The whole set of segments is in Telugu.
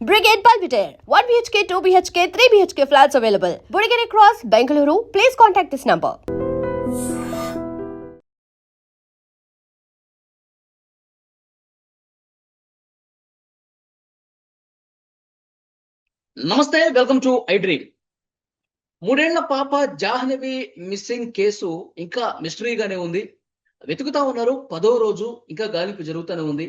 Brigade Belvedere, 1 BHK, 2 BHK, 3 BHK flats available. Burigere Cross, Bengaluru. Please contact this number. నమస్తే, వెల్కమ్ టు ఐ డ్రీమ్. 3 ఏళ్ల పాప జాహ్నవి మిస్సింగ్ కేసు ఇంకా మిస్టరీగానే ఉంది. వెతుకుతా ఉన్నారు. 10వ రోజు ఇంకా గాలింపు జరుగుతూనే ఉంది.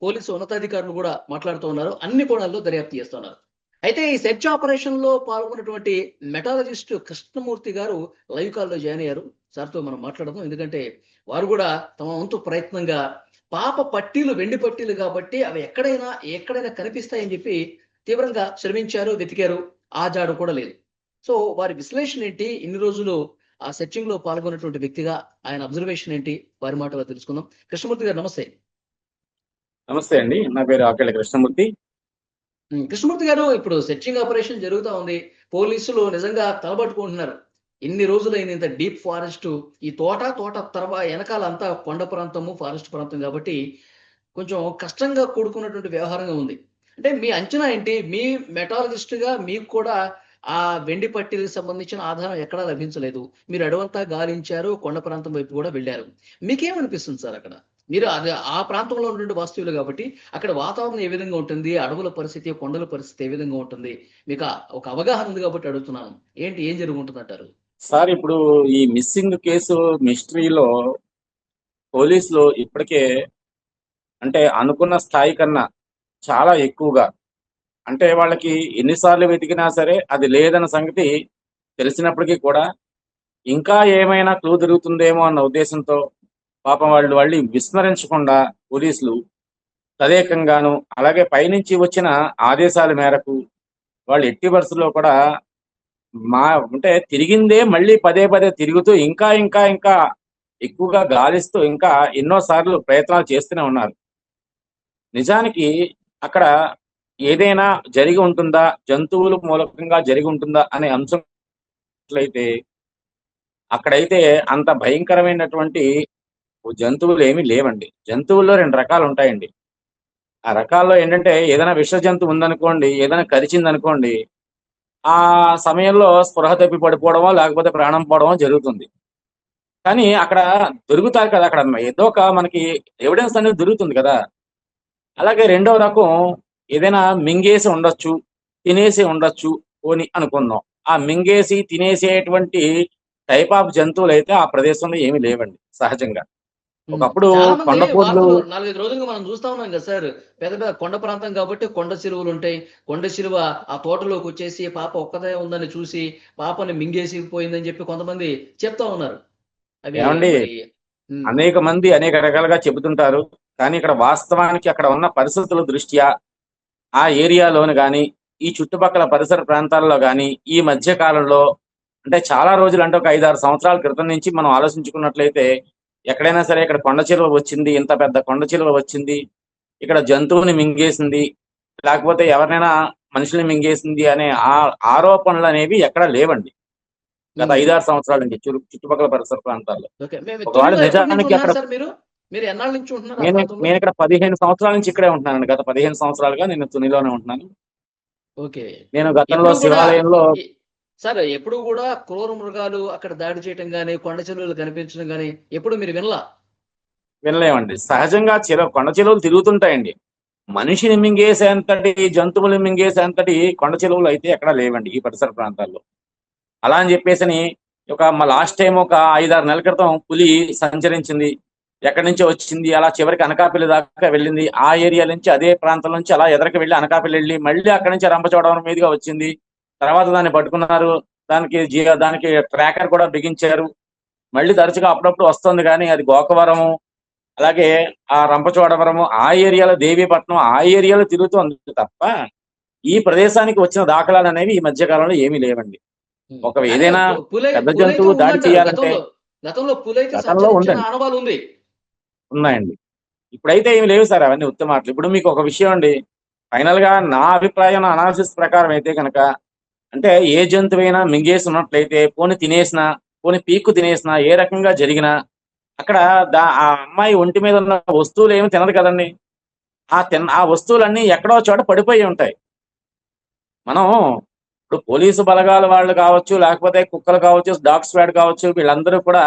పోలీసు ఉన్నతాధికారులు కూడా మాట్లాడుతూ ఉన్నారు. అన్ని కోణాల్లో దర్యాప్తు చేస్తున్నారు. అయితే ఈ సెర్చ్ ఆపరేషన్ లో పాల్గొన్నటువంటి మెటాలజిస్ట్ కృష్ణమూర్తి గారు లైవ్ కాల్లో జాయిన్ అయ్యారు. సార్తో మనం మాట్లాడదాం. ఎందుకంటే వారు కూడా తమ వంతు ప్రయత్నంగా పాప పట్టీలు వెండి పట్టీలు కాబట్టి అవి ఎక్కడైనా కనిపిస్తాయని చెప్పి తీవ్రంగా శ్రమించారు, వెతికారు. ఆ జాడు కూడా లేదు. సో వారి విశ్లేషణ ఏంటి, ఇన్ని రోజులు ఆ సెర్చింగ్ లో పాల్గొన్నటువంటి వ్యక్తిగా ఆయన అబ్జర్వేషన్ ఏంటి, వారి మాటలో తెలుసుకుందాం. కృష్ణమూర్తి గారు నమస్తే. నమస్తే అండి, నా పేరు ఆకేళ్ళ కృష్ణమూర్తి. కృష్ణమూర్తి గారు, ఇప్పుడు సెర్చింగ్ ఆపరేషన్ జరుగుతా ఉంది. పోలీసులు నిజంగా తలబట్టుకుంటున్నారు. ఎన్ని రోజులైంది ఇంత డీప్ ఫారెస్ట్, ఈ తోట తర్వాత వెనకాల అంతా కొండ ప్రాంతము, ఫారెస్ట్ ప్రాంతం కాబట్టి కొంచెం కష్టంగా కూడుకున్నటువంటి వ్యవహారంగా ఉంది. అంటే మీ అంచనా ఏంటి? మీ మెటాలజిస్ట్ గా మీకు కూడా ఆ వెండి పట్టీలకు సంబంధించిన ఆధారం ఎక్కడా లభించలేదు. మీరు అడవంతా గాలించారు, కొండ ప్రాంతం వైపు కూడా వెళ్ళారు. మీకేమనిపిస్తుంది సార్ అక్కడ? మీరు అది ఆ ప్రాంతంలో ఉన్నటువంటి వాస్తవులు కాబట్టి అక్కడ వాతావరణం ఏ విధంగా ఉంటుంది, అడవుల పరిస్థితి, కొండల పరిస్థితి ఏ విధంగా ఉంటుంది, మీకు ఒక అవగాహన ఉంది కాబట్టి అడుగుతున్నాను. ఏం జరుగుతుంది అంటారు? సార్, ఇప్పుడు ఈ మిస్సింగ్ కేసు మిస్టరీలో పోలీసులు ఇప్పటికే అంటే అనుకున్న స్థాయి కన్నా చాలా ఎక్కువగా, అంటే వాళ్ళకి ఎన్నిసార్లు వెతికినా సరే అది లేదన్న సంగతి తెలిసినప్పటికీ కూడా ఇంకా ఏమైనా క్లూ దొరుకుతుందేమో అన్న ఉద్దేశంతో పాపం వాళ్ళు విస్మరించకుండా పోలీసులు తదేకంగాను, అలాగే పైనుంచి వచ్చిన ఆదేశాల మేరకు వాళ్ళు ఎట్టి పరిస్థితుల్లో కూడా అంటే తిరిగిందే మళ్ళీ పదే పదే తిరుగుతూ ఇంకా ఇంకా ఇంకా ఎక్కువగా గాలిస్తూ ఇంకా ఎన్నోసార్లు ప్రయత్నాలు చేస్తూనే ఉన్నారు. నిజానికి అక్కడ ఏదైనా జరిగి ఉంటుందా, జంతువుల మూలకంగా జరిగి ఉంటుందా అనే అంశం అయితే అక్కడైతే అంత భయంకరమైనటువంటి జంతువులు ఏమీ లేవండి. జంతువుల్లో 2 రకాలు ఉంటాయండి. ఆ రకాల్లో ఏంటంటే ఏదైనా విష జంతువు ఉందనుకోండి, ఏదైనా కరిచిందనుకోండి, ఆ సమయంలో స్పృహ తప్పి పడిపోవడమో లేకపోతే ప్రాణం పోవడమో జరుగుతుంది. కానీ అక్కడ దొరుకుతారు కదా, అక్కడ ఏదో ఒక మనకి ఎవిడెన్స్ అనేది దొరుకుతుంది కదా. అలాగే రెండవ రకం ఏదైనా మింగేసి ఉండొచ్చు, తినేసి ఉండొచ్చు అని అనుకుందాం. ఆ మింగేసి తినేసేటువంటి టైప్ ఆఫ్ జంతువులు అయితే ఆ ప్రదేశంలో ఏమీ లేవండి సహజంగా. ఒకప్పుడు చాలా మంది కొండపోతులు 4-5 రోజులుగా మనం చూస్తా ఉన్నాం కదా సార్. పెద్ద పెద్ద కొండ ప్రాంతం కాబట్టి కొండ చిలువలు ఉంటాయి. కొండ చిలువ ఆ తోటలోకి వచ్చేసి పాప ఒక్కదే ఉందని చూసి పాపని మింగేసి పోయిందని చెప్పి కొంతమంది చెప్తా ఉన్నారు. అవి ఏమండి, మరి అనేక మంది అనేక రకాలుగా చెబుతుంటారు. కానీ ఇక్కడ వాస్తవానికి అక్కడ ఉన్న పరిస్థితుల దృష్ట్యా ఆ ఏరియాలోను కానీ, ఈ చుట్టుపక్కల పరిసర ప్రాంతాల్లో కానీ ఈ మధ్య కాలంలో అంటే చాలా రోజులు, అంటే ఒక 5-6 సంవత్సరాల క్రితం నుంచి మనం ఆలోచించుకున్నట్లయితే ఎక్కడైనా సరే ఇక్కడ కొండ చిలువ వచ్చింది, ఇంత పెద్ద కొండ చిలువ వచ్చింది, ఇక్కడ జంతువుని మింగేసింది, లేకపోతే ఎవరినైనా మనుషుల్ని మింగేసింది అనే ఆరోపణలు అనేవి ఎక్కడా లేవండి గత 5-6 సంవత్సరాల నుంచి చుట్టుపక్కల పరిసర ప్రాంతాల్లో. ఒకవేళ నిజానికి అక్కడ మీరు ఎన్నాళ్ళ నుంచి ఉంటున్నారు? నేను ఇక్కడ 15 సంవత్సరాల నుంచి ఇక్కడే ఉంటున్నానండి. గత 15 సంవత్సరాలుగా నేను తునిలోనే ఉంటున్నాను. ఓకే. నేను గతంలో శివాలయంలో సార్ ఎప్పుడు కూడా క్రూర మృగాలు అక్కడ దాడి చేయటం గానీ, కొండ చిలువలు కనిపించడం గానీ ఎప్పుడు మీరు వినలేమండి. సహజంగా కొండ చిలువలు తిరుగుతుంటాయండి. మనిషిని మింగేసేంతటి, జంతువులు మింగేసేంతటి కొండ చిలువలు అయితే ఎక్కడా లేవండి ఈ పరిసర ప్రాంతాల్లో. అలా అని చెప్పేసి లాస్ట్ టైం ఒక 5-6 నెలల క్రితం పులి సంచరించింది, ఎక్కడి నుంచో వచ్చింది, అలా చివరికి అనకాపల్లి దాకా వెళ్ళింది. ఆ ఏరియా నుంచి, అదే ప్రాంతం నుంచి అలా ఎదరికి వెళ్ళి అనకాపల్లి వెళ్ళి మళ్ళీ అక్కడి నుంచి రంపచోడవరం మీదుగా వచ్చింది. తర్వాత దాన్ని పట్టుకున్నారు. దానికి ట్రాకర్ కూడా బిగించారు. మళ్ళీ తరచుగా అప్పుడప్పుడు వస్తుంది, కానీ అది గోకవరము, అలాగే ఆ రంపచోడవరము, ఆ ఏరియాలో దేవీపట్నం, ఆ ఏరియాలో తిరుగుతుంది తప్ప ఈ ప్రదేశానికి వచ్చిన దాఖలాలు అనేవి ఈ మధ్య కాలంలో ఏమీ లేవండి. ఒక ఏదైనా పెద్ద జంతువు దాడి చేయాలంటే గతంలో ఉన్నాయండి. ఇప్పుడైతే ఏమి లేవు సార్, అవన్నీ ఉత్తమాటలు. ఇప్పుడు మీకు ఒక విషయం అండి, ఫైనల్ గా నా అభిప్రాయం, అనాలిసిస్ ప్రకారం అయితే కనుక, అంటే ఏ జంతువైనా మింగేసి ఉన్నట్లయితే, పోని తినేసినా, పోని పీక్కు తినేసినా, ఏ రకంగా జరిగినా అక్కడ ఆ అమ్మాయి ఒంటి మీద ఉన్న వస్తువులు ఏమి తినదు కదండి. ఆ వస్తువులన్నీ ఎక్కడో చోట పడిపోయి ఉంటాయి. మనం ఇప్పుడు పోలీసు బలగాల వాళ్ళు కావచ్చు, లేకపోతే కుక్కలు కావచ్చు, డాగ్ స్క్వాడ్ కావచ్చు, వీళ్ళందరూ కూడా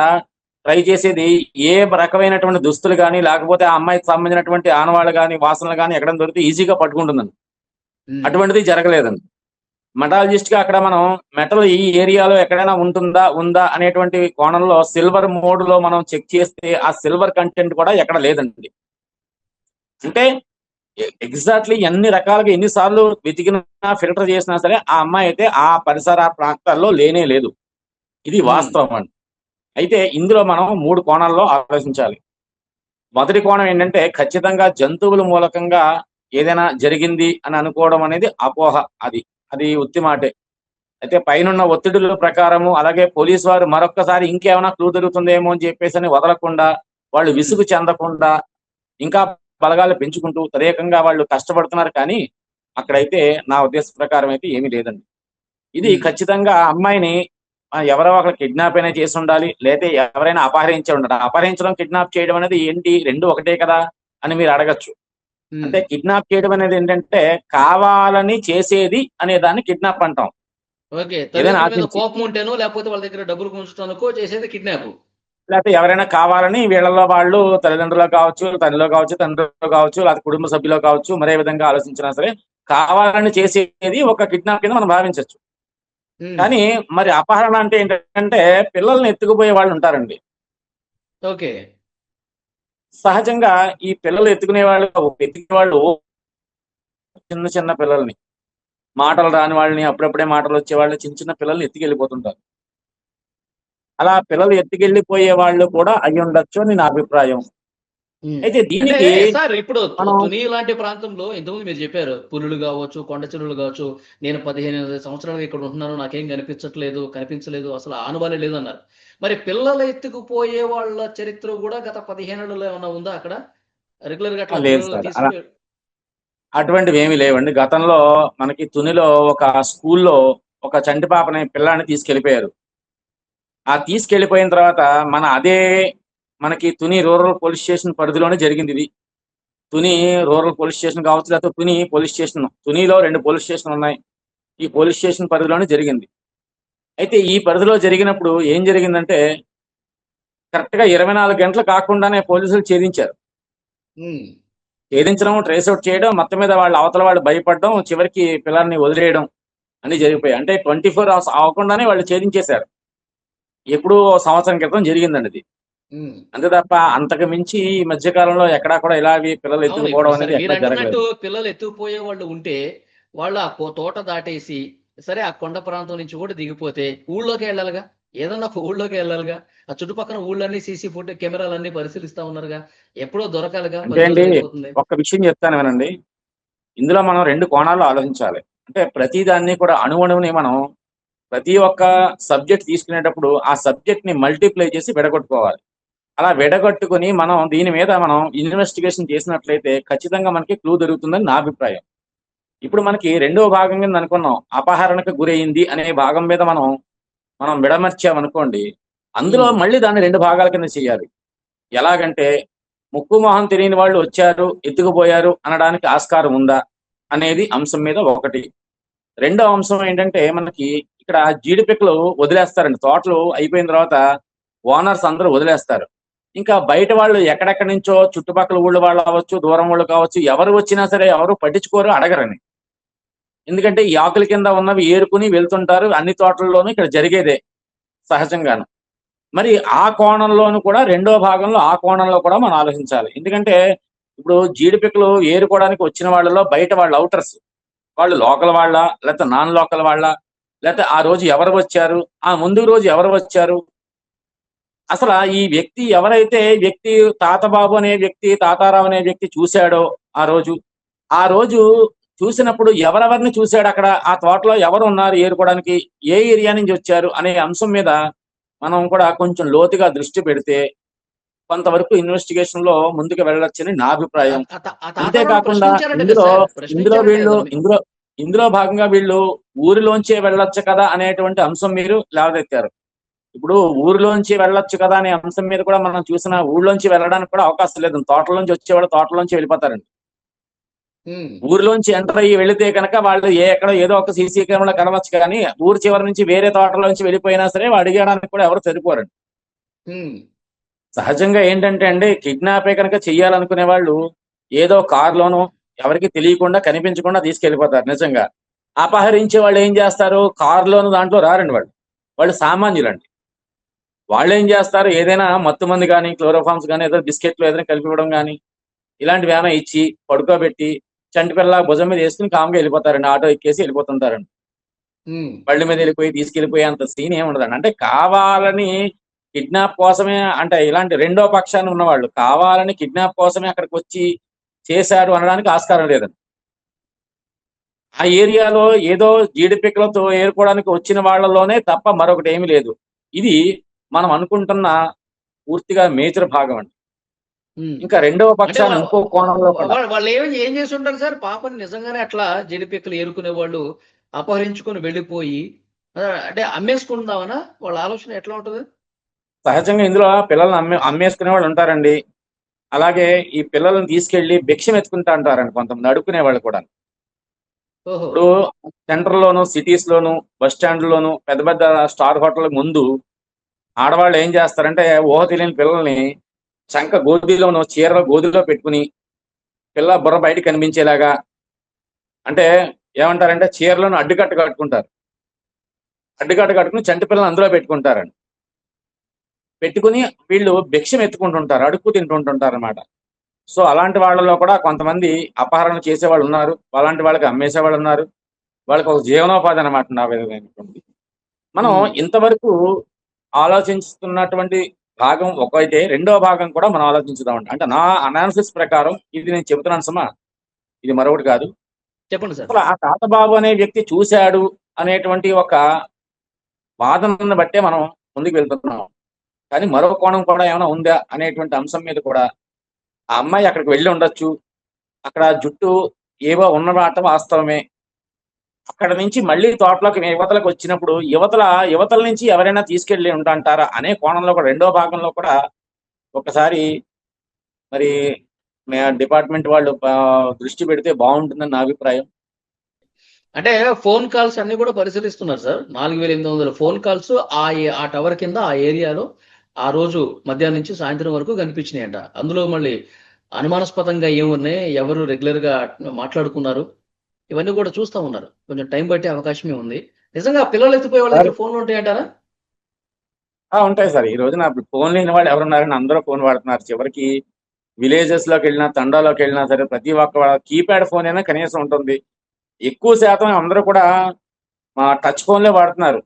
ట్రై చేసేది ఏ రకమైనటువంటి దుస్తులు కానీ, లేకపోతే ఆ అమ్మాయికి సంబంధించినటువంటి ఆనవాళ్ళు కానీ, వాసనలు కానీ ఎక్కడ దొరికితే ఈజీగా పట్టుకుంటుందండి. ఉమ్, అటువంటిది జరగలేదండి. మెటాలజిస్ట్ గా అక్కడ మనం మెటల్ ఈ ఏరియాలో ఎక్కడైనా ఉందా అనేటువంటి కోణంలో సిల్వర్ మోడ్ లో మనం చెక్ చేస్తే ఆ సిల్వర్ కంటెంట్ కూడా ఎక్కడ లేదండి. అంటే ఎగ్జాక్ట్లీ ఎన్ని రకాలుగా ఎన్నిసార్లు వెతికినా ఫిల్టర్ చేసినా సరే ఆ అమ్మాయి అయితే ఆ పరిసర ప్రాంతాల్లో లేనే లేదు. ఇది ఉమ్, వాస్తవం అండి. అయితే ఇందులో మనం 3 కోణాల్లో ఆలోచించాలి. మొదటి కోణం ఏంటంటే ఖచ్చితంగా జంతువుల మూలకంగా ఏదైనా జరిగింది అని అనుకోవడం అనేది అపోహ. అది అది ఉత్తి మాటే. అయితే పైనున్న ఒత్తిడుల ప్రకారము అలాగే పోలీసు వారు మరొక్కసారి ఇంకేమైనా క్లూ దొరుకుతుందేమో అని చెప్పేసి అని వదలకుండా, వాళ్ళు ఉమ్, విసుగు చెందకుండా ఇంకా బలగాలు పెంచుకుంటూ తదేకంగా వాళ్ళు కష్టపడుతున్నారు. కానీ అక్కడైతే నా ఉద్దేశ ప్రకారం అయితే ఏమీ లేదండి. ఇది ఉమ్. ఖచ్చితంగా ఆ అమ్మాయిని ఎవరో ఒకరు కిడ్నాప్ అయినా చేసి ఉండాలి, లేతే ఎవరైనా అపహరించి ఉండాలి. అపహరించడం, కిడ్నాప్ చేయడం అనేది ఏంటి? 2 ఒకటే కదా అని మీరు అడగచ్చు. ఉమ్. అంటే కిడ్నాప్ చేయడం అనేది ఏంటంటే కావాలని చేసేది అనే దాన్ని కిడ్నాప్ అంటాం. ఓకే, ఏదైనా తల్లిదండ్రుల మీద ఆశించి, కోపం ఉంటేనో లేకపోతే వాళ్ళ దగ్గర డబ్బులు గుంజుతానుకో చేసేది కిడ్నాప్. లేకపోతే ఎవరైనా కావాలని వీళ్ళలో వాళ్ళు తల్లిదండ్రులు కావచ్చు, తల్లిలో కావచ్చు, తండ్రిలో కావచ్చు, లేకపోతే కుటుంబ సభ్యులో కావచ్చు, మరే విధంగా ఆలోచించినా సరే కావాలని చేసేది ఒక కిడ్నాప్ కింద మనం భావించవచ్చు. ఉమ్, కానీ మరి అపహరణ అంటే ఏంటంటే పిల్లల్ని ఎత్తుకుపోయే వాళ్ళు ఉంటారండి. ఓకే. సహజంగా ఈ పిల్లలు ఎత్తుకునే వాళ్ళు చిన్న చిన్న పిల్లల్ని, మాటలు రాని వాళ్ళని, అప్పుడప్పుడే మాటలు వచ్చే వాళ్ళని, చిన్న చిన్న పిల్లల్ని ఎత్తుకెళ్ళిపోతుంటారు. అలా పిల్లలు ఎత్తుకెళ్ళిపోయే వాళ్ళు కూడా అయి ఉండొచ్చు అని నా అభిప్రాయం. ఉమ్. అయితే అంటే దీనికి సార్ ఇప్పుడు మనం తుని లాంటి ప్రాంతంలో ఇంతకుముందు మీరు చెప్పారు పులులు కావచ్చు, కొండ చెరువులు కావచ్చు. నేను 15 సంవత్సరాలుగా ఇక్కడ ఉంటున్నాను, నాకేం కనిపించలేదు, అసలు ఆనవాలే లేదన్నారు. మరి పిల్లలు ఎత్తుకుపోయే వాళ్ళ చరిత్ర కూడా గత 15 ఏళ్లలో ఏమన్నా ఉందా అక్కడ? రెగ్యులర్ గా అట్లా లేదు పిల్లల్ని సార్. అలా తీసుకుపోయి. అటువంటివి ఏమీ లేవండి. గతంలో మనకి తునిలో ఒక స్కూల్లో ఒక చంటి పాపని పిల్లాన్ని తీసుకెళ్ళిపోయారు. ఆ తీసుకెళ్ళిపోయిన తర్వాత మనకి తుని రూరల్ పోలీస్ స్టేషన్ పరిధిలోనే జరిగింది ఇది. తుని రూరల్ పోలీస్ స్టేషన్ కావచ్చు, లేకపోతే తుని పోలీస్ స్టేషన్. తునిలో 2 పోలీస్ స్టేషన్లు ఉన్నాయి. ఈ పోలీస్ స్టేషన్ పరిధిలోనే జరిగింది. అయితే ఈ పరిధిలో జరిగినప్పుడు ఏం జరిగిందంటే కరెక్ట్ గా 24 గంటలు కాకుండానే పోలీసులు ఛేదించారు. ఉమ్, ఛేదించడం, ట్రేస్ అవుట్ చేయడం, మొత్తం మీద అవతల వాళ్ళు భయపడడం, చివరికి పిల్లల్ని వదిలేయడం అన్ని జరిగిపోయాయి. అంటే 24 అవర్స్ అవ్వకుండానే వాళ్ళు ఛేదించేశారు. ఎప్పుడో సంవత్సరం క్రితం జరిగిందండి ఇది. ఉమ్. అంతే తప్ప అంతకు మించి ఈ మధ్య కాలంలో ఎక్కడా కూడా ఇలావి పిల్లలు అవును. ఇప్పుడు ఎత్తుకుపోవడం సరే అనేది ఎక్కడా మీరంటున్నట్టు జరగలేదు. పిల్లలు ఎత్తుకుపోయే వాళ్ళు ఉంటే, వాళ్ళు ఆ తోట దాటేసి, సరే ఆ కొండ ప్రాంతం నుంచి కూడా దిగిపోతే ఊళ్ళోకే వెళ్ళాలిగా. ఏదన్నా ఒక ఊళ్ళోకే వెళ్ళాలిగా. ఆ చుట్టుపక్కల ఊళ్ళన్నీ సీసీ ఫుట్ కెమెరాలన్నీ పరిశీలిస్తా ఉన్నారుగా. ఎప్పుడో దొరకాలిగా, అంటే 10 అండి రోజులు అయిపోతుంది. ఒక్క విషయం చెప్తాను వినండి. ఇందులో మనం 2 కోణాల్లో ఆలోచించాలి. అంటే ప్రతి దాన్ని కూడా అణువణువుని మనం ప్రతి ఒక్క సబ్జెక్ట్ తీసుకునేటప్పుడు ఆ సబ్జెక్ట్ ని మల్టిప్లై చేసి విడగొట్టుకోవాలి. అలా విడగొట్టుకుని దీని మీద మనం ఇన్వెస్టిగేషన్ చేసినట్లయితే ఖచ్చితంగా మనకి క్లూ దొరుకుతుందని నా అభిప్రాయం. ఇప్పుడు మనకి రెండో భాగం కింద అనుకున్నాం. అపహరణకు గురైంది అనే భాగం మీద మనం విడమర్చామనుకోండి. అందులో హ్మ్. మళ్ళీ దాన్ని 2 భాగాల కింద చేయాలి. ఎలాగంటే ముక్కు మొహం తెలియని వాళ్ళు వచ్చారు, ఎత్తుకుపోయారు అనడానికి ఆస్కారం ఉందా అనేది అంశం మీద ఒకటి. రెండో అంశం ఏంటంటే మనకి ఇక్కడ జీడిపిక్కలు వదిలేస్తారండి. తోటలు అయిపోయిన తర్వాత ఓనర్స్ అందరూ వదిలేస్తారు. ఇంకా బయట వాళ్ళు ఎక్కడెక్కడి నుంచో చుట్టుపక్కల ఊళ్ళో వాళ్ళు అవ్వచ్చు, దూరం వాళ్ళు కావచ్చు, ఎవరు వచ్చినా సరే ఎవరు పట్టించుకోరు, అడగరని. ఎందుకంటే ఈ ఆకుల కింద ఉన్నవి ఏరుకుని వెళ్తుంటారు. అన్ని తోటల్లోనూ ఇక్కడ జరిగేదే సహజంగాను. మరి ఆ కోణంలోను కూడా రెండో భాగంలో ఆ కోణంలో కూడా మనం ఆలోచించాలి. ఎందుకంటే ఇప్పుడు జీడిపిక్కలు ఏరుకోవడానికి వచ్చిన వాళ్ళలో బయట వాళ్ళు ఔటర్స్. వాళ్ళు లోకల్ వాళ్ళా? లేకపోతే నాన్ లోకల్ వాళ్ళా? లేకపోతే ఆ రోజు ఎవరు వచ్చారు? ఆ ముందు రోజు ఎవరు వచ్చారు? అసలు ఈ వ్యక్తి తాతబాబు అనే వ్యక్తి, తాతారావు అనే వ్యక్తి చూశాడో ఆ రోజు చూసినప్పుడు ఎవరెవరిని చూశాడు అక్కడ? ఆ తోటలో ఎవరు ఉన్నారు ఏరుకోవడానికి? ఏ ఏరియా నుంచి వచ్చారు? అనే అంశం మీద మనం కూడా కొంచెం లోతుగా దృష్టి పెడితే కొంతవరకు ఇన్వెస్టిగేషన్ లో ముందుకు వెళ్ళొచ్చని నా అభిప్రాయం. ఆ తాతారావుని అంతేకాకుండా ప్రశ్నించారంట కదా ఇందులో సార్! ఇందులో ప్రశ్నించారంట వీళ్ళు కదా మరి. ఇందులో ఇందులో భాగంగా వీళ్ళు ఊరిలోంచే వెళ్ళొచ్చు కదా అనేటువంటి అంశం మీరు లేవనెత్తారు. ఇప్పుడు ఊరిలోంచి వెళ్ళొచ్చు కదా అనే అంశం మీద కూడా మనం చూసిన ఊళ్ళోంచి వెళ్ళడానికి కూడా అవకాశం లేదు. తోటలోంచి వచ్చేవాళ్ళు తోటలోంచి వెళ్ళిపోతారండి. ఉమ్, ఊరిలోంచి ఎంటర్ అయ్యి వెళితే కనుక వాళ్ళు ఎక్కడో ఏదో ఒక సీసీ కెమెరా కనవచ్చు, కానీ ఊరు చివరి నుంచి వేరే తోటలోంచి వెళ్ళిపోయినా సరే వాడు అడిగడానికి కూడా ఎవరు సరిపోరండి. ఉమ్, సహజంగా ఏంటంటే అండి, కిడ్నాపే కనుక చెయ్యాలనుకునే వాళ్ళు ఏదో కారులోనో ఎవరికి తెలియకుండా కనిపించకుండా తీసుకెళ్లిపోతారు. నిజంగా అపహరించే వాళ్ళు ఏం చేస్తారు, కారులోను దాంట్లో రారండి. వాళ్ళు వాళ్ళు సామాన్యులండి. వాళ్ళు ఏం చేస్తారు, ఏదైనా మత్తు మంది కానీ క్లోరోఫామ్స్ కానీ ఏదో బిస్కెట్లు ఏదైనా కలిపి ఇవ్వడం కానీ ఇలాంటివి ఏమైనా ఇచ్చి పడుకోబెట్టి చంటి పిల్ల భుజం మీద వేసుకుని కామ్గా వెళ్ళిపోతారండి. ఆటో ఎక్కేసి వెళ్ళిపోతుంటారండి. ఉమ్. బళ్ళ మీద వెళ్ళిపోయి తీసుకెళ్లిపోయే అంత సీన్ ఏమి ఉండదండి. అంటే కావాలని కిడ్నాప్ కోసమే, అంటే ఇలాంటి రెండో పక్షాన్ని ఉన్నవాళ్ళు కావాలని కిడ్నాప్ కోసమే అక్కడికి వచ్చి చేశారు అనడానికి ఆస్కారం లేదండి. ఆ ఏరియాలో ఏదో జీడిపిక్కలతో ఏరుకోవడానికి వచ్చిన వాళ్ళలోనే తప్ప మరొకటి ఏమీ లేదు. ఇది మనం అనుకుంటున్న పూర్తిగా మేజర్ భాగం అండి. ఉమ్. ఇంకా రెండవ అంటే పక్షాన్ని ఇంకో కోణంలో కూడా వాళ్ళు ఏం చేసి ఉంటారు సార్? పాపని నిజంగానే అట్లా జడిపిక్కలు ఏరుకునే వాళ్ళు అపహరించుకొని వెళ్ళిపోయి అంటే అమ్మేసుకుందామనా వాళ్ళ ఆలోచన ఎట్లా ఉంటది? సహజంగా ఇందులో పిల్లల్ని అమ్మేసుకునే వాళ్ళు ఉంటారండి. అలాగే ఈ పిల్లల్ని తీసుకెళ్లి భిక్షం ఎత్తుకుంటా అంటారండి కొంతమంది అడుక్కునే వాళ్ళు కూడా. ఓహో. ఇప్పుడు సెంటర్ లోను, సిటీస్ లోను, బస్ స్టాండ్ లోను, పెద్ద పెద్ద స్టార్ హోటల్ ముందు ఆడవాళ్ళు ఏం చేస్తారంటే ఊహ తెలియని పిల్లల్ని చంక గోధులోను చీరలో గోధులో పెట్టుకుని పిల్ల బుర్ర బయట కనిపించేలాగా, అంటే ఏమంటారంటే చీరలను అడ్డుకట్ట కట్టుకుంటారు. అడ్డుకట్ట కట్టుకుని చంటి పిల్లలు అందులో పెట్టుకుంటారండి. పెట్టుకుని వీళ్ళు భిక్షం ఎత్తుకుంటుంటారు, అడుక్కు తింటుంటుంటారు అనమాట. సో అలాంటి వాళ్ళలో కూడా కొంతమంది అపహరణ చేసే వాళ్ళు ఉన్నారు, అలాంటి వాళ్ళకి అమ్మేసే వాళ్ళు ఉన్నారు. వాళ్ళకి ఒక జీవనోపాధి అనమాట నా విధమైనటువంటి. మనం ఉమ్. ఇంతవరకు ఆలోచిస్తున్నటువంటి భాగం ఒకైతే, రెండో భాగం కూడా మనం ఆలోచించుదామండి. అంటే నా అనాలిసిస్ ప్రకారం ఇది నేను చెబుతున్నాను సుమా, ఇది మరొకటి కాదు. చెప్పండి సార్. అసలు ఆ తాతబాబు అనే వ్యక్తి చూశాడు అనేటువంటి ఒక వాదనను బట్టే మనం ముందుకు వెళ్తున్నాం. కానీ మరో కోణం కూడా ఏమైనా ఉందా అనేటువంటి అంశం మీద కూడా ఆ అమ్మాయి అక్కడికి వెళ్ళి ఉండొచ్చు. అక్కడ జుట్టు ఏవో ఉన్నమాట వాస్తవమే. అక్కడ నుంచి మళ్ళీ తోటలోకి యువతలకు వచ్చినప్పుడు యువతల నుంచి ఎవరైనా తీసుకెళ్లి ఉంటాంటారా అనే కోణంలో కూడా రెండో భాగంలో కూడా ఒకసారి మరి డిపార్ట్మెంట్ వాళ్ళు దృష్టి పెడితే బాగుంటుందని నా అభిప్రాయం. అంటే ఫోన్ కాల్స్ అన్ని కూడా పరిశీలిస్తున్నారు సార్. 4,800 ఫోన్ కాల్స్ ఆ టవర్ కింద ఆ ఏరియాలో ఆ రోజు మధ్యాహ్నం నుంచి సాయంత్రం వరకు కనిపించినాయంట. అందులో మళ్ళీ అనుమానాస్పదంగా ఏమున్నాయి, ఎవరు రెగ్యులర్ గా మాట్లాడుకున్నారు, ఇవన్నీ కూడా చూస్తా ఉన్నారు. కొంచెం టైం పట్టే అవకాశమే ఉంది. నిజంగా పిల్లలు ఎత్తిపోయే వాళ్ళ దగ్గర ఫోన్లు ఉంటాయంటారా? ఉంటాయి సార్. ఈ రోజున ఫోన్ లేని వాళ్ళు ఎవరున్నారని అందరూ ఫోన్ వాడుతున్నారు. చివరికి విలేజెస్ లోకి వెళ్ళినా, తండాలోకి వెళ్ళినా సరే ప్రతి ఒక్క కీప్యాడ్ ఫోన్ అయినా కనీసం ఉంటుంది. ఎక్కువ శాతం అందరూ కూడా టచ్ ఫోన్లే వాడుతున్నారు.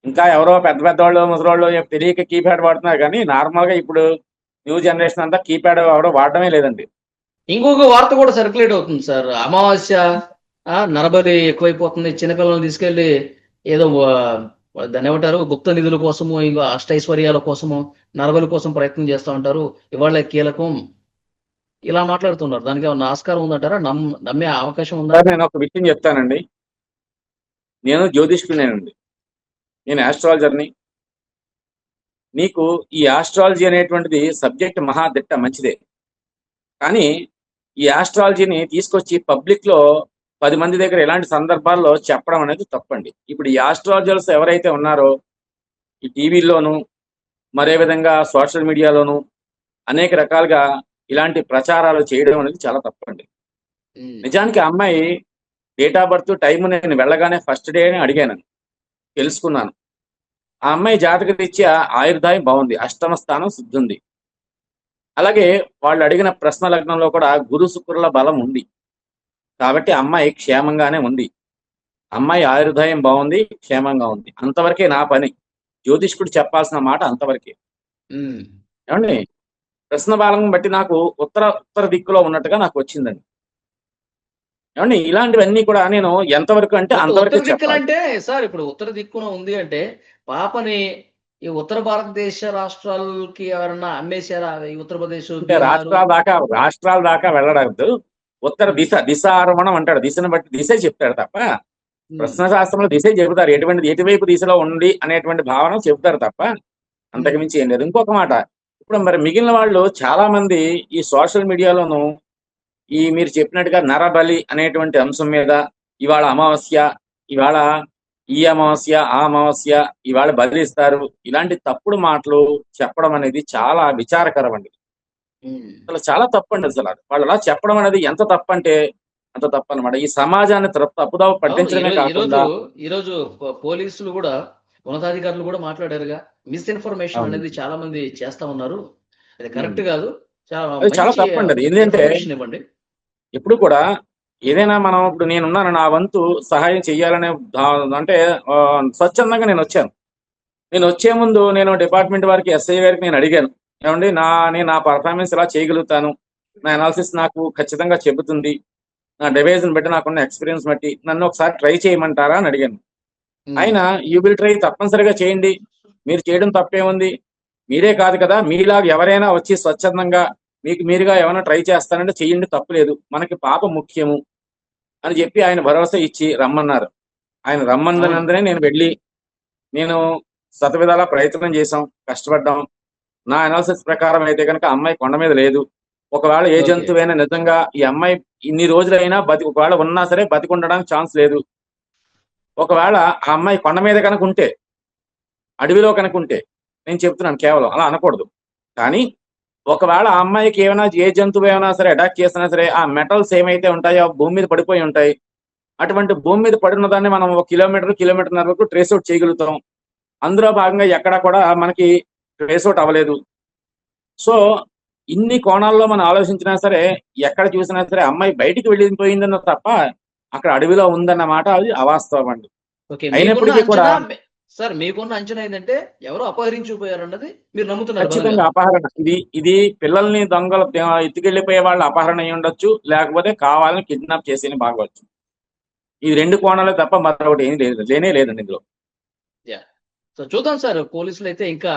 ఇంకా ఎవరో పెద్ద పెద్దవాళ్ళు ముసలోళ్ళు తెలియక కీప్యాడ్ వాడుతున్నారు, కానీ నార్మల్ గా ఇప్పుడు న్యూ జనరేషన్ అంతా కీప్యాడ్ ఎవరో వాడడమే లేదండి. ఇంకొక వార్త కూడా సర్క్యులేట్ అవుతుంది సార్. అమావాస్య నరబలి ఎక్కువైపోతుంది. చిన్నపిల్లల్ని తీసుకెళ్లి ఏదో దాన్ని ఏమంటారు, గుప్త నిధుల కోసము, ఇంకా అష్టైశ్వర్యాల కోసము, నరబలి కోసం ప్రయత్నం చేస్తూ ఉంటారు. ఇవాళ కీలకం ఇలా మాట్లాడుతున్నారు. దానికి ఏమన్నా ఆస్కారం ఉందంటారా? నమ్మే అవకాశం ఉందా? సార్ నేను ఒక విషయం చెప్తానండి. నేను జ్యోతిష్కునేనండి, నేను ఆస్ట్రాలజర్ని. నీకు ఈ ఆస్ట్రాలజీ అనేటువంటిది సబ్జెక్ట్ మహాదిట్ట మంచిదే, కానీ ఈ ఆస్ట్రాలజీని తీసుకొచ్చి పబ్లిక్ లో 10 మంది దగ్గర ఇలాంటి సందర్భాల్లో చెప్పడం అనేది తప్పండి. ఇప్పుడు ఈ ఆస్ట్రాలజర్స్ ఎవరైతే ఉన్నారో ఈ టీవీల్లోనూ మరే విధంగా సోషల్ మీడియాలోనూ అనేక రకాలుగా ఇలాంటి ప్రచారాలు చేయడం అనేది చాలా తప్పండి. నిజానికి ఆ అమ్మాయి డేట్ ఆఫ్ బర్త్ టైం నేను వెళ్ళగానే ఫస్ట్ డే అని అడిగాను, తెలుసుకున్నాను. ఆ అమ్మాయి జాతక రీత్యా ఆయుర్దాయం బాగుంది, అష్టమ స్థానం శుద్ధి ఉంది. అలాగే వాళ్ళు అడిగిన ప్రశ్న లగ్నంలో కూడా గురు శుక్రుల బలం ఉంది. కాబట్టి అమ్మాయి క్షేమంగానే ఉంది. అమ్మాయి ఆయుర్దాయం బాగుంది, క్షేమంగా ఉంది. అంతవరకే నా పని. జ్యోతిష్కుడు చెప్పాల్సిన మాట అంతవరకే. ఏమండి, ప్రశ్న బలం బట్టి నాకు ఉత్తర దిక్కులో ఉన్నట్టుగా నాకు వచ్చిందండి. ఏమండి, ఇలాంటివన్నీ కూడా నేను ఎంతవరకు అంటే అంతవరకు ఉత్తర దిక్కులు చెప్పాలి. అంటే సార్, ఇప్పుడు ఉత్తర దిక్కున ఉంది అంటే పాపని ఈ ఉత్తర భారతదేశ రాష్ట్రాలకి ఎవరన్నా అమ్మేశారా? ఈ ఉత్తరప్రదేశ్, అంటే బీహారు. రాష్ట్రాల దాకా వెళ్ళడద్దు. ఉత్తర దిశ ఆరోహణం అంటాడు. దిశను బట్టి దిశే చెప్తాడు తప్ప, ప్రశ్న శాస్త్రంలో దిశే చెబుతారు. ఎటువైపు దిశలో ఉంది అనేటువంటి భావన చెబుతారు తప్ప అంతకుమించి ఏం లేదు. ఇంకొక మాట, ఇప్పుడు మరి మిగిలిన వాళ్ళు చాలా మంది ఈ సోషల్ మీడియాలోను మీరు చెప్పినట్టుగా నరబలి అనేటువంటి అంశం మీద ఇవాళ అమావాస్య, ఇవాళ ఈ అమావాస్య, ఆ అమావాస్య, ఇవాళ బలిస్తారు, ఇలాంటి తప్పుడు మాటలు చెప్పడం అనేది చాలా విచారకరం అండి. అసలు చాలా తప్పండి. అసలు వాళ్ళు అలా చెప్పడం అనేది ఎంత తప్పంటే అంత తప్పనమాట. ఈ సమాజాన్ని తప్పుదావ అవును. పట్టించడమే ఈరోజు కాకుండా ఈరోజు పోలీసులు కూడా, ఉన్నతాధికారులు కూడా మాట్లాడారుగా. మిస్ఇన్ఫర్మేషన్ అవును, అనేది చాలా మంది చేస్తా ఉన్నారు. అది ఉమ్, కరెక్ట్ కాదు. చాలా అది చాలా మంచి తప్పండి. అది ఏంటంటే ఇన్ఫర్మేషన్ ఇవ్వండి. ఎప్పుడు కూడా ఏదైనా మనం ఇప్పుడు నేనున్నాను, నా వంతు సహాయం చెయ్యాలనే అంటే ఆ, స్వచ్ఛందంగా నేను వచ్చే ముందు నేను డిపార్ట్మెంట్ వారికి, ఎస్ఐ గారికి నేను అడిగాను, ఏమండి నేను నా పర్ఫార్మెన్స్ ఇలా చేయగలుగుతాను, నా అనాలిసిస్ నాకు ఖచ్చితంగా చెబుతుంది, నా డివైజ్ని బట్టి నాకున్న ఎక్స్పీరియన్స్ బట్టి నన్ను ఒకసారి ట్రై చేయమంటారా అని అడిగాను. ఉమ్, ఆయన యూ విల్ ట్రై, తప్పనిసరిగా చేయండి, మీరు చేయడం తప్పేముంది, మీరే కాదు కదా, మీలాగా ఎవరైనా వచ్చి స్వచ్ఛందంగా మీకు మీరుగా ఏమైనా ట్రై చేస్తానంటే చెయ్యండి, తప్పులేదు, మనకి పాప ముఖ్యము అని చెప్పి ఆయన భరోసా ఇచ్చి రమ్మన్నారు. ఆయన అవును. రమ్మన్నందునే నేను వెళ్ళి నేను శతవిధాలా ప్రయత్నం చేశాం, కష్టపడ్డాం. నా అనాలిసిస్ ప్రకారం అయితే కనుక అమ్మాయి కొండ మీద లేదు. ఒకవేళ ఏ ఓకే. జంతువైనా నిజంగా ఈ అమ్మాయి ఇన్ని రోజులైనా ఒకవేళ ఉన్నా సరే బతికుండడానికి ఛాన్స్ లేదు. ఒకవేళ ఆ అమ్మాయి కొండ మీద కనుక ఉంటే, అడవిలో కనుక ఉంటే, నేను చెప్తున్నాను కేవలం అలా అనకూడదు, కానీ ఒకవేళ ఆ అమ్మాయికి ఏమైనా ఏ జంతువు ఏమైనా సరే అటాక్ చేసినా సరే ఆ మెటల్స్ ఏమైతే ఉంటాయో భూమి మీద పడిపోయి ఉంటాయి. అటువంటి భూమి మీద పడిన దాన్ని మనం 1 కిలోమీటర్న్నర వరకు ట్రేస్ అవుట్ చేయగలుగుతాం. అందులో భాగంగా ఎక్కడా కూడా మనకి ట్రేస్ అవుట్ అవ్వలేదు. సో ఇన్ని కోణాల్లో మనం ఆలోచించినా సరే, ఎక్కడ చూసినా సరే అమ్మాయి బయటికి వెళ్ళిపోయిందన్న తప్ప అక్కడ అడవిలో ఉందన్న మాట అది అవాస్తవం అండి. ఓకే. అయినప్పటికీ కూడా సార్, మీకున్న అంచనా ఏంటంటే ఎవరో అపహరించుకుపోయారన్నది మీరు నమ్ముతున్నారు బలంగా. ఖచ్చితంగా అపహరణ, ఇది పిల్లల్ని దొంగలు ఎత్తుకెళ్లిపోయే వాళ్ళు అపహరణ అయి ఉండొచ్చు, లేకపోతే కావాలని కిడ్నాప్ చేసి బాగవచ్చు. ఈ 2 కోణాలే తప్ప మరొకటి ఏం లేనే లేదండి ఇందులో. యా. సో చూద్దాం సార్. పోలీసులు అయితే ఇంకా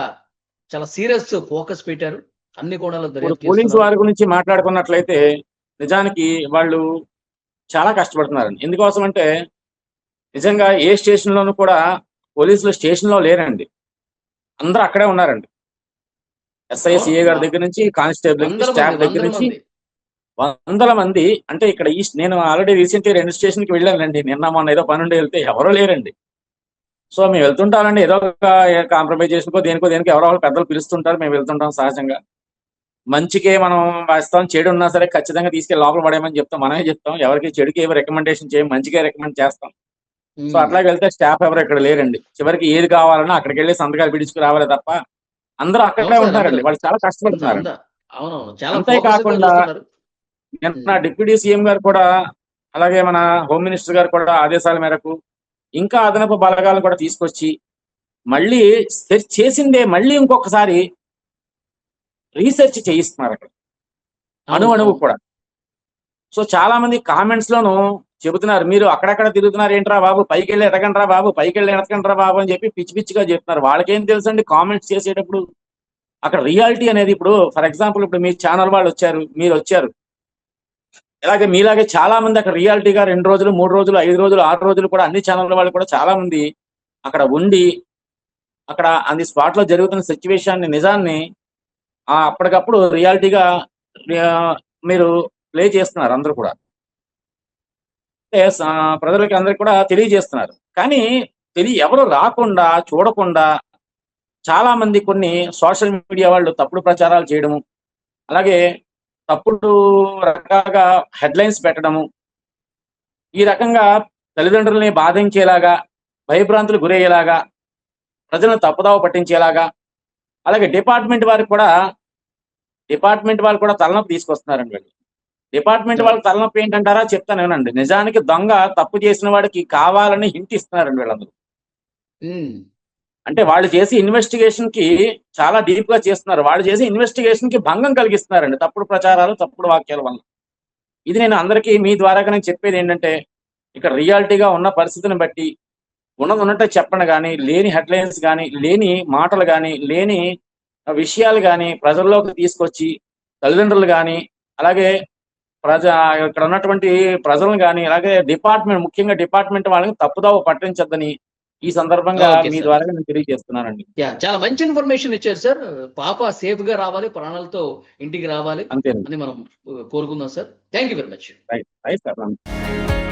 చాలా సీరియస్ ఫోకస్ పెట్టారు. అన్ని కోణాల్లో ఇప్పుడు దర్యాప్తు పోలీసు చేస్తున్నారు. వారి గురించి మాట్లాడుకున్నట్లయితే నిజానికి వాళ్ళు చాలా కష్టపడుతున్నారండి. ఎందుకోసం అంటే నిజంగా ఏ స్టేషన్ లోనూ కూడా పోలీసులు స్టేషన్ లో లేరండి, అందరూ అక్కడే ఉన్నారండి. ఎస్ఐ, అవును. సిఏ గారి దగ్గర నుంచి కానిస్టేబుల్ స్టాఫ్ దగ్గర వందల నుంచి మంది. వందల మంది. అంటే ఇక్కడ నేను ఆల్రెడీ రీసెంట్గా 2 స్టేషన్కి వెళ్ళానండి, నిన్న మొన్న ఏదో పనుండి వెళ్తే ఎవరో లేరండి. సో మేము వెళ్తుంటామండి, ఏదో ఒక కాంప్రమైజ్ చేసుకో దేనికో ఎవరో ఒకరు పెద్దలు పిలుస్తుంటారు, మేము వెళ్తుంటాం సహజంగా. మంచికే మనం వేస్తాం, చెడు ఉన్నా సరే ఖచ్చితంగా తీసుకెళ్ళి లోపల పడేయమని చెప్తాం, మనమే చెప్తాం, ఎవరికి చెడుకి ఏమి రికమెండేషన్ చేయం, మంచిగా రికమెండ్ చేస్తాం. సో ఉమ్. అట్లాగే వెళ్తే స్టాఫ్ ఎవరు ఇక్కడ లేరండి. చివరికి ఏది కావాలన్నా అక్కడికి వెళ్ళి సంతకాలు పిలుచుకు రావాలి తప్ప అందరూ అవును అక్కడే సార్. ఉంటున్నారండి, వాళ్ళు చాలా అంద కష్టపడుతున్నారండి. అంద అవునవును. చాలా ఫోకస్‌గా అంతేకాకుండా చూస్తున్నారు. నిన్న హ్మ్. డిప్యూటీ సీఎం గారు కూడా, అలాగే మన హోమ్ మినిస్టర్ గారు కూడా ఆదేశాల మేరకు ఇంకా అదనపు బలగాలు కూడా తీసుకొచ్చి మళ్ళీ సెర్చ్ చేసిందే మళ్ళీ ఇంకొకసారి రీసెర్చ్ చేయిస్తున్నారు అక్కడ, అవును. అణువు అవును. కూడా. సో చాలా మంది కామెంట్స్ లోను చెబుతున్నారు, మీరు అక్కడక్కడ తిరుగుతున్నారు ఏంట్రా బాబు, పైకి వెళ్ళి ఎతకండ్రా బాబు, పైకి వెళ్ళి ఎతకండ్రా బాబు అని చెప్పి పిచ్చి పిచ్చిగా చెప్తున్నారు. వాళ్ళకేం తెలుసండి కామెంట్స్ చేసేటప్పుడు అక్కడ రియాలిటీ అనేది. ఇప్పుడు ఫర్ ఎగ్జాంపుల్ ఇప్పుడు మీ ఛానల్ వాళ్ళు వచ్చారు, మీరు వచ్చారు, ఇలాగే మీలాగే చాలా మంది అక్కడ రియాలిటీగా 2 రోజులు, 3 రోజులు, 5 రోజులు, 6 రోజులు కూడా అన్ని ఛానల్ వాళ్ళు కూడా చాలా మంది అక్కడ ఉండి అక్కడ అది స్పాట్ లో జరుగుతున్న సిచ్యువేషన్ నిజాన్ని అప్పటికప్పుడు రియాలిటీగా ఆ, మీరు ప్లే చేస్తున్నారు అందరూ కూడా. అంటే ప్రజలకి అందరికి కూడా తెలియజేస్తున్నారు. కానీ ఎవరు రాకుండా చూడకుండా చాలా మంది కొన్ని సోషల్ మీడియా వాళ్ళు తప్పుడు ప్రచారాలు చేయడము, అలాగే తప్పుడు రకాలుగా హెడ్లైన్స్ పెట్టడము, ఈ రకంగా తల్లిదండ్రుల్ని బాధించేలాగా, భయభ్రాంతులు గురయ్యేలాగా, ప్రజలను తప్పుదావ పట్టించేలాగా, అలాగే డిపార్ట్మెంట్ వాళ్ళు కూడా తలనొప్పి తీసుకొస్తున్నారండి వీళ్ళు. డిపార్ట్మెంట్ వాళ్ళ తలనొప్పి ఏంటంటారా, చెప్తాను ఏనండి. నిజానికి దొంగ తప్పు చేసిన వాడికి కావాలని హింట్ ఇస్తున్నారండి వీళ్ళందరూ. హ్మ్. అంటే వాళ్ళు చేసి ఇన్వెస్టిగేషన్ కి చాలా డీప్ గా చేస్తున్నారు, వాళ్ళు చేసి ఇన్వెస్టిగేషన్ కి భంగం కలిగిస్తున్నారండి తప్పుడు ప్రచారాలు, తప్పుడు వాక్యాల వల్ల. ఇది నేను అందరికీ మీ ద్వారాగా నేను చెప్పేది ఏంటంటే, ఇక్కడ రియాలిటీగా ఉన్న పరిస్థితిని బట్టి ఉన్నది ఉన్నట్టే చెప్పండి, కానీ లేని హెడ్లైన్స్ కానీ, లేని మాటలు కానీ, లేని విషయాలు కానీ ప్రజల్లోకి తీసుకొచ్చి తల్లిదండ్రులు కానీ, అలాగే ఇక్కడ ఉన్నటువంటి ప్రజలను కానీ, అలాగే ముఖ్యంగా డిపార్ట్మెంట్ వాళ్ళని తప్పుదావ పట్టించొద్దని ఈ సందర్భంగా ఓకే మీ సార్. ద్వారా నేను తెలియజేస్తున్నానండి. చాలా మంచి ఇన్ఫర్మేషన్ ఇచ్చారు సార్. పాప సేఫ్ గా రావాలి, ప్రాణాలతో ఇంటికి రావాలి అంతేనండి. అని మనం కోరుకుందాం sir. Thank you very much. Right right sir.